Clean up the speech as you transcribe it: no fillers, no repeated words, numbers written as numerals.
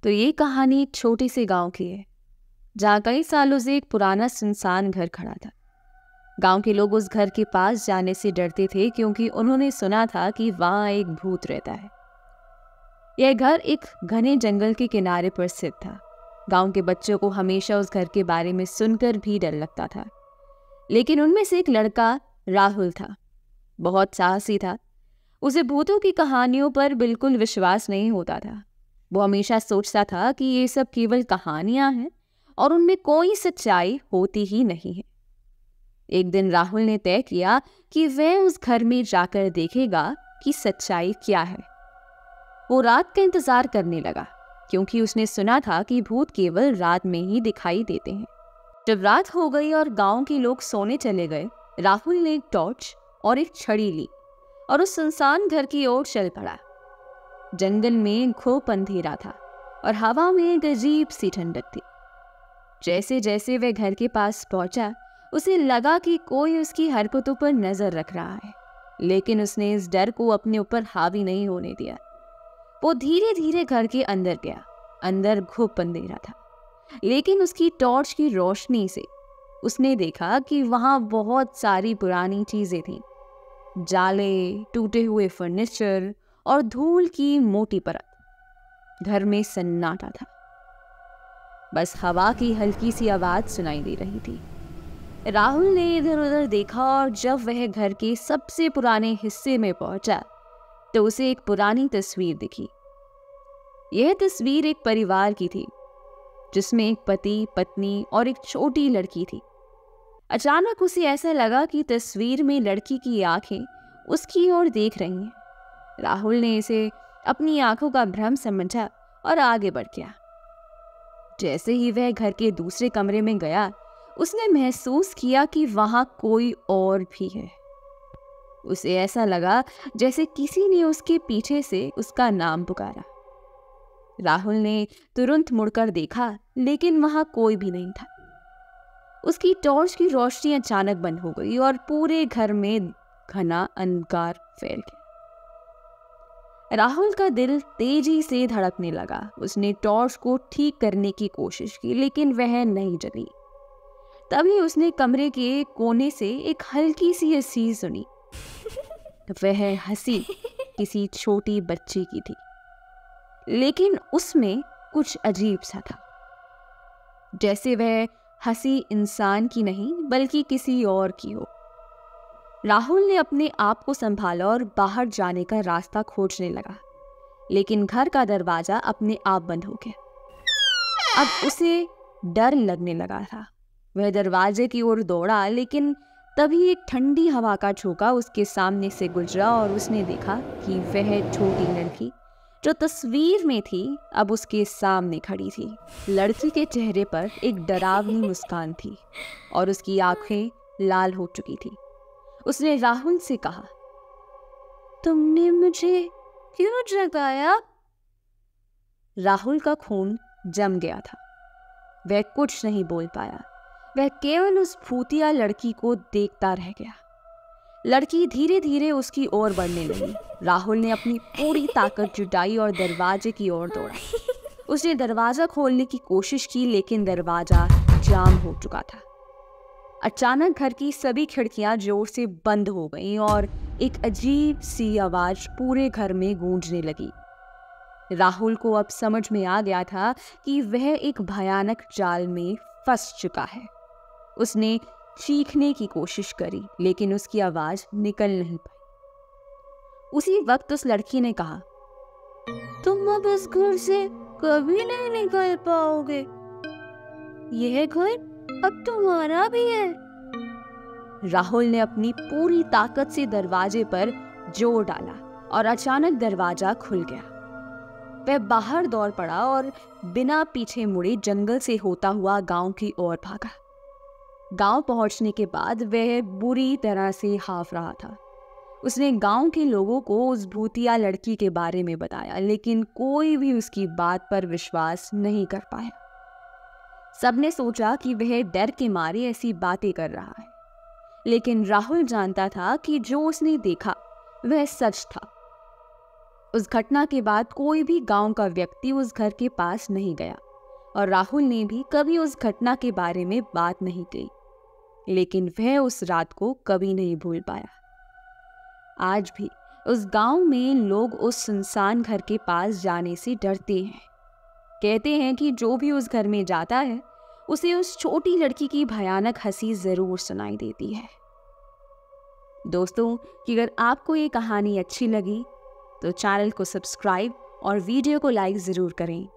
तो ये कहानी एक छोटे से गांव की है, जहाँ कई सालों से एक पुराना सुनसान घर खड़ा था। गांव के लोग उस घर के पास जाने से डरते थे क्योंकि उन्होंने सुना था कि वहाँ एक भूत रहता है। यह घर एक घने जंगल के किनारे पर स्थित था। गांव के बच्चों को हमेशा उस घर के बारे में सुनकर भी डर लगता था, लेकिन उनमें से एक लड़का राहुल था। बहुत साहसी था। उसे भूतों की कहानियों पर बिल्कुल विश्वास नहीं होता था। वो हमेशा सोचता था कि ये सब केवल कहानियां हैं और उनमें कोई सच्चाई होती ही नहीं है। एक दिन राहुल ने तय किया कि वह उस घर में जाकर देखेगा कि सच्चाई क्या है। वो रात का इंतजार करने लगा क्योंकि उसने सुना था कि भूत केवल रात में ही दिखाई देते हैं। जब रात हो गई और गांव के लोग सोने चले गए, राहुल ने एक टॉर्च और एक छड़ी ली और उस सुनसान घर की ओर चल पड़ा। जंगल में खूब अंधेरा था और हवा में एक अजीब सी ठंडक थी। जैसे जैसे वह घर के पास पहुंचा, उसे लगा कि कोई उसकी हरकतों पर नजर रख रहा है, लेकिन उसने इस डर को अपने ऊपर हावी नहीं होने दिया। वो धीरे धीरे घर के अंदर गया। अंदर खूब अंधेरा था, लेकिन उसकी टॉर्च की रोशनी से उसने देखा कि वहां बहुत सारी पुरानी चीजें थीं। जाले, टूटे हुए फर्नीचर और धूल की मोटी परत। घर में सन्नाटा था। बस हवा की हल्की सी आवाज सुनाई दे रही थी। राहुल ने इधर उधर देखा और जब वह घर के सबसे पुराने हिस्से में पहुंचा तो उसे एक पुरानी तस्वीर दिखी। यह तस्वीर एक परिवार की थी, जिसमें एक पति, पत्नी और एक छोटी लड़की थी। अचानक उसे ऐसा लगा कि तस्वीर में लड़की की आंखें उसकी ओर देख रही हैं। राहुल ने इसे अपनी आंखों का भ्रम समझा और आगे बढ़ गया। जैसे ही वह घर के दूसरे कमरे में गया, उसने महसूस किया कि वहां कोई और भी है। उसे ऐसा लगा जैसे किसी ने उसके पीछे से उसका नाम पुकारा। राहुल ने तुरंत मुड़कर देखा, लेकिन वहां कोई भी नहीं था। उसकी टॉर्च की रोशनी अचानक बंद हो गई और पूरे घर में घना अंधकार फैल गया। राहुल का दिल तेजी से धड़कने लगा। उसने टॉर्च को ठीक करने की कोशिश की, लेकिन वह नहीं जली। तभी उसने कमरे के कोने से एक हल्की सी हंसी सुनी। वह हंसी किसी छोटी बच्ची की थी, लेकिन उसमें कुछ अजीब सा था, जैसे वह हंसी इंसान की नहीं बल्कि किसी और की हो। राहुल ने अपने आप को संभाला और बाहर जाने का रास्ता खोजने लगा, लेकिन घर का दरवाजा अपने आप बंद हो गया। अब उसे डर लगने लगा था। वह दरवाजे की ओर दौड़ा, लेकिन तभी एक ठंडी हवा का झोंका उसके सामने से गुजरा और उसने देखा कि वह छोटी लड़की जो तस्वीर में थी अब उसके सामने खड़ी थी। लड़की के चेहरे पर एक डरावनी मुस्कान थी और उसकी आंखें लाल हो चुकी थी। उसने राहुल से कहा, तुमने मुझे क्यों जगाया? राहुल का खून जम गया था। वह कुछ नहीं बोल पाया। वह केवल उस भूतिया लड़की को देखता रह गया। लड़की धीरे धीरे उसकी ओर बढ़ने लगी। राहुल ने अपनी पूरी ताकत जुटाई और दरवाजे की ओर दौड़ा। उसने दरवाजा खोलने की कोशिश की, लेकिन दरवाजा जाम हो चुका था। अचानक घर की सभी खिड़कियां जोर से बंद हो गईं और एक अजीब सी आवाज पूरे घर में गूंजने लगी। राहुल को अब समझ में आ गया था कि वह एक भयानक जाल में फंस चुका है। उसने चीखने की कोशिश करी, लेकिन उसकी आवाज निकल नहीं पाई। उसी वक्त उस लड़की ने कहा, तुम अब इस घर से कभी नहीं निकल पाओगे। यह घर अब तुम्हारा भी है। राहुल ने अपनी पूरी ताकत से दरवाजे पर जोर डाला और अचानक दरवाजा खुल गया। वह बाहर दौड़ पड़ा और बिना पीछे मुड़े जंगल से होता हुआ गांव की ओर भागा। गांव पहुंचने के बाद वह बुरी तरह से हाफ रहा था। उसने गांव के लोगों को उस भूतिया लड़की के बारे में बताया, लेकिन कोई भी उसकी बात पर विश्वास नहीं कर पाया। सबने सोचा कि वह डर के मारे ऐसी बातें कर रहा है, लेकिन राहुल जानता था कि जो उसने देखा वह सच था। उस घटना के बाद कोई भी गांव का व्यक्ति उस घर के पास नहीं गया और राहुल ने भी कभी उस घटना के बारे में बात नहीं की, लेकिन वह उस रात को कभी नहीं भूल पाया। आज भी उस गांव में लोग उस सुनसान घर के पास जाने से डरते हैं। कहते हैं कि जो भी उस घर में जाता है उसे उस छोटी लड़की की भयानक हंसी जरूर सुनाई देती है। दोस्तों, कि अगर आपको ये कहानी अच्छी लगी तो चैनल को सब्सक्राइब और वीडियो को लाइक ज़रूर करें।